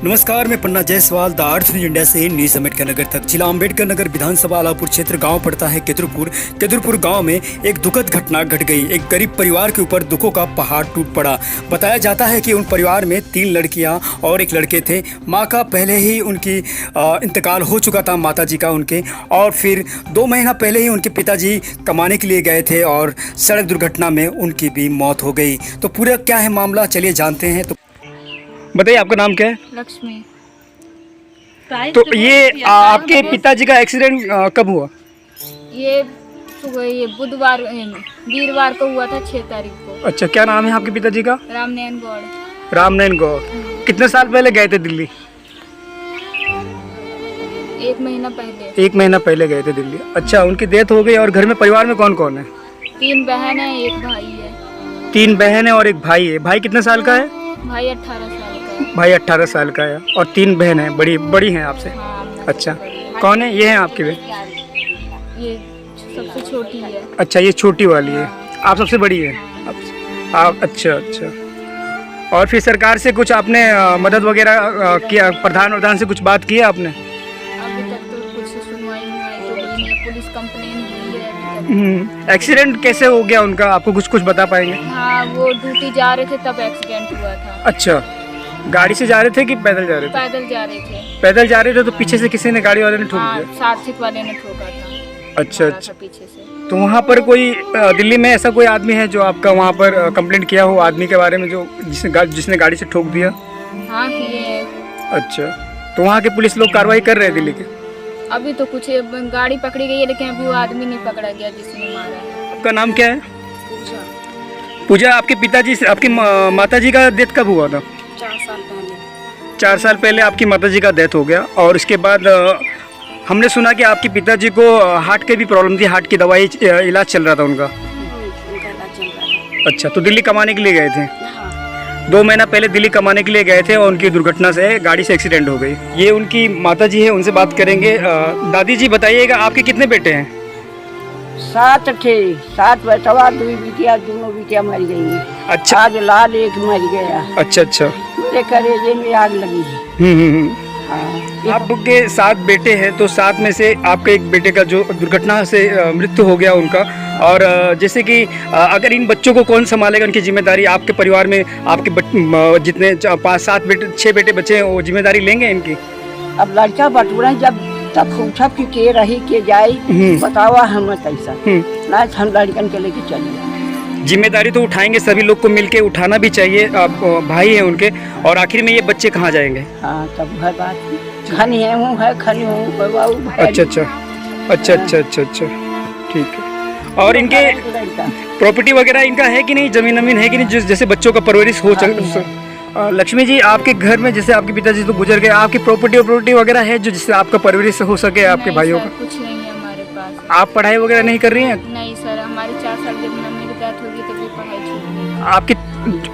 नमस्कार, मैं Panna Jaiswal the Earth news India से न्यूज अम्बेडकर नगर तक। जिला अम्बेडकर नगर विधानसभा आलापुर क्षेत्र गांव पड़ता है केदुरपुर गांव में एक दुखद घटना घट गई। एक गरीब परिवार के ऊपर दुखों का पहाड़ टूट पड़ा। बताया जाता है कि उन परिवार में 3 लड़कियां और एक लड़के थे। मां का पहले ही उनकी इंतकाल हो चुका था, माता जी का उनके, और फिर 2 महीना पहले ही उनके पिताजी कमाने के लिए गए थे और सड़क दुर्घटना में उनकी भी मौत हो गई। तो पूरा क्या है मामला, चलिए जानते हैं। तो बताइए, आपका नाम क्या है? लक्ष्मी। तो ये आपके पिताजी का एक्सीडेंट कब हुआ? ये वीरवार को हुआ था, 6 तारीख को। अच्छा, क्या नाम है आपके पिताजी का? रामनयन गौड़। रामनयन गौड़। कितने साल पहले गए थे दिल्ली? 1 महीना पहले। 1 महीना पहले गए थे दिल्ली। अच्छा, उनकी डेथ हो गई। और घर में परिवार में कौन कौन है? 3 बहन है, 1 भाई है। 3 बहन है और 1 भाई है। भाई कितने साल का है? भाई 18 साल का है। भाई 18 साल का है और 3 बहन है। बड़ी हैं आपसे? हाँ, अच्छा, कौन है? ये है आपकी बहन? ये सबसे छोटी है। अच्छा, ये छोटी वाली है। आप सबसे बड़ी है? आप? अच्छा। और फिर सरकार से कुछ आपने मदद वगैरह किया? प्रधान से कुछ बात की है आपने? अभी तक तो कुछ सुनवाई तो हुई नहीं। पुलिस कंप्लेन हुई है। एक्सीडेंट कैसे हो गया उनका, आपको कुछ बता पाएंगे? हाँ, वो ड्यूटी जा रहे थे तब एक्सीडेंट हुआ था। अच्छा, गाड़ी से जा रहे थे कि पैदल जा रहे थे? पैदल जा रहे थे। पैदल जा रहे थे तो पीछे से किसी ने, गाड़ी वाले ने ठोक दिया? सारथिक वाले ने ठोका था। अच्छा। पीछे से। तो वहाँ पर कोई दिल्ली में ऐसा कोई आदमी है जो आपका वहाँ पर कंप्लेंट किया हो आदमी के बारे में, जो जिसने गाड़ी से ठोक दिया? हाँ, किए हैं। अच्छा, तो वहाँ के पुलिस लोग कार्रवाई कर रहे हैं दिल्ली के? अभी तो कुछ गाड़ी पकड़ी गई है, लेकिन अभी वो आदमी नहीं पकड़ा गया जिसने मारा है। आपका नाम क्या है? पूजा। आपके पिताजी से, आपकी माताजी का डेथ कब हुआ था? 4 साल पहले। 4 साल पहले आपकी माताजी का डेथ हो गया। और इसके बाद हमने सुना कि आपके पिताजी को हार्ट की भी प्रॉब्लम थी, हार्ट की दवाई इलाज चल रहा था उनका। उनका इलाज चल रहा था। अच्छा, तो दिल्ली कमाने के लिए गए थे? हाँ। 2 महीना पहले दिल्ली कमाने के लिए गए थे और उनकी दुर्घटना से गाड़ी से एक्सीडेंट हो गई। ये उनकी माताजी है, उनसे बात करेंगे। दादी जी, बताइएगा आपके कितने बेटे हैं? 7 थे। 7 बचवा, 2 बिटिया, दोनों बिटिया मर गई। अच्छा। आज लाल एक मर गया। अच्छा। मेरे कलेजे में आग लगी है। हाँ। आपके 7 बेटे हैं, तो 7 में से आपके एक बेटे का जो दुर्घटना से मृत्यु हो गया उनका। और जैसे कि अगर इन बच्चों को कौन संभालेगा, उनकी जिम्मेदारी आपके परिवार में, आपके जितने 5-7 बेटे 6 बेटे बच्चे हैं, वो जिम्मेदारी लेंगे इनकी? अब लड़का बटुरा जब तब छप के रही के जाए, बतावा हम कैसा ना, हम लड़कन के लेके चलिए। जिम्मेदारी तो उठाएंगे, सभी लोग को मिलके उठाना भी चाहिए। भाई हैं उनके, और आखिर में ये बच्चे कहाँ जाएंगे? हाँ, तब है बात। खनी हूँ बाबू। अच्छा, ठीक है। और इनके प्रॉपर्टी वगैरह इनका है कि नहीं, जमीन है कि नहीं, जैसे बच्चों का परवरिश हो? लक्ष्मी जी, आपके घर में जैसे आपके पिताजी तो गुजर गए, आपकी प्रॉपर्टी वगैरह है जो जिससे आपका परवरिश हो सके आपके भाइयों का? कुछ नहीं है हमारे पास। आप पढ़ाई वगैरह नहीं कर रही हैं? नहीं सर, हमारी 4 साल जब मम्मी की डेथ होगी तभी पढ़ाई छूट गई। आपकी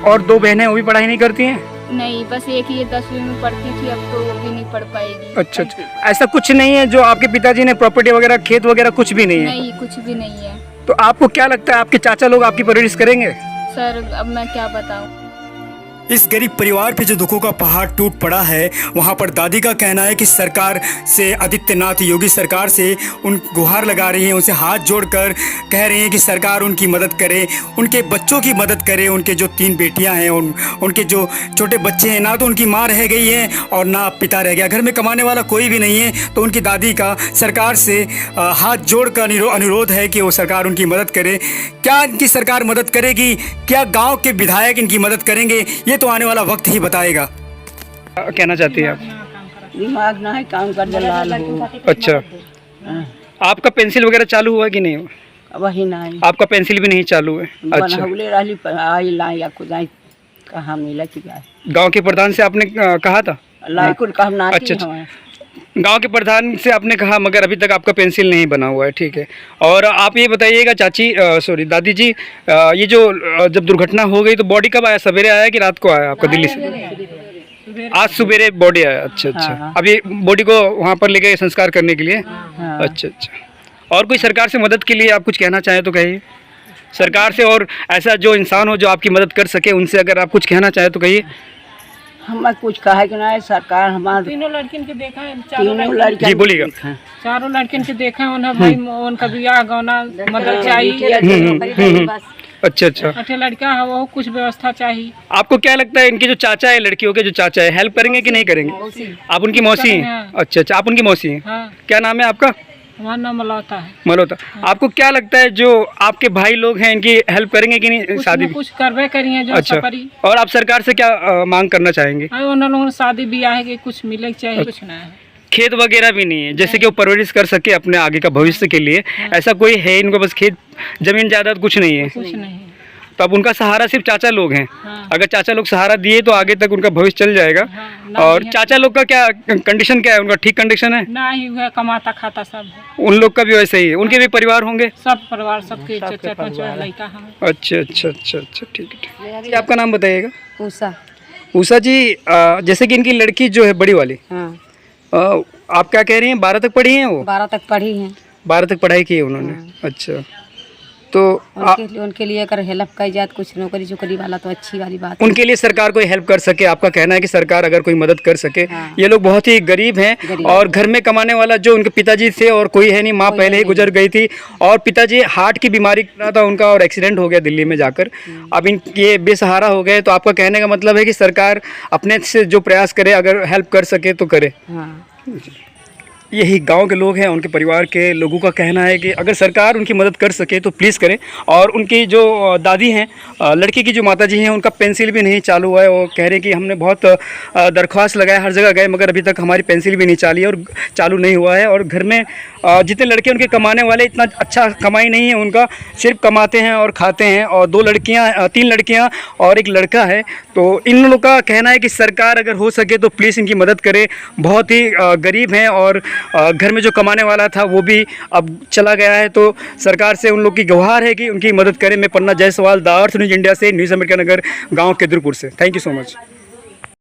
और 2 बहनें, वो भी पढ़ाई नहीं करती हैं? नहीं, बस एक ही 10वीं में पढ़ती थी, अब तो वो भी नहीं पढ़ पाएगी। अच्छा। ऐसा कुछ नहीं है जो आपके पिताजी ने प्रॉपर्टी वगैरह, खेत वगैरह कुछ भी नहीं है? नहीं, कुछ भी नहीं है। तो आपको क्या लगता है, आपके चाचा लोग आपकी परवरिश करेंगे? सर, अब मैं क्या बताऊं। इस गरीब परिवार पे जो दुखों का पहाड़ टूट पड़ा है, वहाँ पर दादी का कहना है कि सरकार से, आदित्यनाथ योगी सरकार से उन गुहार लगा रही हैं, उनसे हाथ जोड़कर कह रही हैं कि सरकार उनकी मदद करे, उनके बच्चों की मदद करे। उनके जो 3 बेटियां हैं, उनके जो छोटे बच्चे हैं, ना तो उनकी माँ रह गई है और ना पिता रह गया, घर में कमाने वाला कोई भी नहीं है। तो उनकी दादी का सरकार से हाथ जोड़कर अनुरोध है कि वो सरकार उनकी मदद करे। क्या इनकी सरकार मदद करेगी? क्या गाँव के विधायक इनकी मदद करेंगे? ये तो आने वाला वक्त ही बताएगा। कहना चाहती है आप? दिमाग ना है काम कर लाल हो। अच्छा। आपका पेंसिल वगैरह चालू हुआ कि नहीं? वही नहीं, आपका पेंसिल भी नहीं चालू है? अच्छा। कहाँ मिला? गांव के प्रधान से आपने कहा था? अच्छा। गांव के प्रधान से आपने कहा, मगर अभी तक आपका पेंसिल नहीं बना हुआ है। ठीक है। और आप ये बताइएगा चाची, दादी जी, ये जो जब दुर्घटना हो गई तो बॉडी कब आया? सवेरे आया कि रात को आया आपका दिल्ली से? आज सवेरे बॉडी आया। अच्छा। अभी बॉडी को वहाँ पर लेके संस्कार करने के लिए? अच्छा। और कोई सरकार से मदद के लिए आप कुछ कहना चाहें तो कहिए। सरकार से, और ऐसा जो इंसान हो जो आपकी मदद कर सके, उनसे अगर आप कुछ कहना चाहें तो कहिए। हमें कुछ कहे कि नहीं सरकार हमारे तीनों लड़किन के देखा है, तीनों लड़कियां जी बोलिएगा। चारों लड़किन के देखा है, उन्हें भाई उनका बियाह गौना मदद चाहिए। अच्छा अच्छा। 8 लड़का है, वो कुछ व्यवस्था चाहिए। आपको क्या लगता है इनके जो चाचा है, लड़कियों के जो चाचा है, हेल्प करेंगे कि नहीं करेंगे? आप उनकी मौसी हैं? हाँ। अच्छा अच्छा, आप उनकी मौसी हैं। हाँ, क्या नाम है आपका? हमारा नाम मलौता है। मल्होत्रा। आपको क्या लगता है जो आपके भाई लोग हैं इनकी हेल्प करेंगे कि नहीं कुछ शादी न कुछ करवे करिए जो अच्छा। सफरी। और आप सरकार से क्या मांग करना चाहेंगे? हाँ, उन लोगों ने शादी ब्याह के कुछ मिले के चाहिए, कुछ नहीं है। खेत वगैरह भी नहीं है जैसे कि वो परवरिश कर सके अपने आगे का भविष्य के लिए, ऐसा कोई है इनको? बस खेत जमीन जायदाद कुछ नहीं है, कुछ नहीं। तो अब उनका सहारा सिर्फ चाचा लोग हैं। हाँ। अगर चाचा लोग सहारा दिए तो आगे तक उनका भविष्य चल जाएगा। हाँ, ना और दिया। चाचा लोग का क्या कंडीशन क्या है? उनका ठीक कंडीशन है? ना ही हुआ, कमाता खाता सब है। उन लोग का भी वैसे ही है, उनके भी परिवार होंगे? सब परिवार सबके 4-5 लड़का हम। अच्छा अच्छा अच्छा अच्छा, ठीक है ठीक। आपका नाम बताइएगा। उषा। उषा जी, जैसे कि इनकी लड़की जो है बड़ी वाली, हाँ, आप क्या कह रही हैं, 12 तक पढ़ी हैं वो? 12 तक पढ़ी हैं। 12 तक पढ़ाई की है उन्होंने। अच्छा, तो उनके लिए अगर हेल्प की जाए कुछ नौकरी चौकरी वाला तो अच्छी वाली बात। उनके लिए सरकार कोई हेल्प कर सके, आपका कहना है कि सरकार अगर कोई मदद कर सके। हाँ। ये लोग बहुत ही गरीब हैं और घर में कमाने वाला जो उनके पिताजी थे और कोई है नहीं, माँ पहले ही गुजर गई थी और पिताजी हार्ट की बीमारी का था उनका और एक्सीडेंट हो गया दिल्ली में जाकर। अब इन ये बेसहारा हो गए, तो आपका कहने का मतलब है कि सरकार अपने से जो प्रयास करे, अगर हेल्प कर सके तो करे। हाँ। यही गांव के लोग हैं, उनके परिवार के लोगों का कहना है कि अगर सरकार उनकी मदद कर सके तो प्लीज़ करें। और उनकी जो दादी हैं, लड़की की जो माताजी हैं, उनका पेंसिल भी नहीं चालू हुआ है। वो कह रहे हैं कि हमने बहुत दरख्वास्त लगाए, हर जगह गए, मगर अभी तक हमारी पेंसिल भी नहीं चाली और चालू नहीं हुआ है। और घर में जितने लड़के उनके कमाने वाले, इतना अच्छा कमाई नहीं है उनका, सिर्फ कमाते हैं और खाते हैं। और 3 लड़कियाँ और 1 लड़का है। तो इन लोगों का कहना है कि सरकार अगर हो सके तो प्लीज़ इनकी मदद करे। बहुत ही गरीब हैं और घर में जो कमाने वाला था वो भी अब चला गया है। तो सरकार से उन लोग की गुहार है कि उनकी मदद करें। मैं Panna Jaiswal, the Earth news India से, न्यूज़ अमेरिका नगर, गांव केदरपुर से। Thank you so much.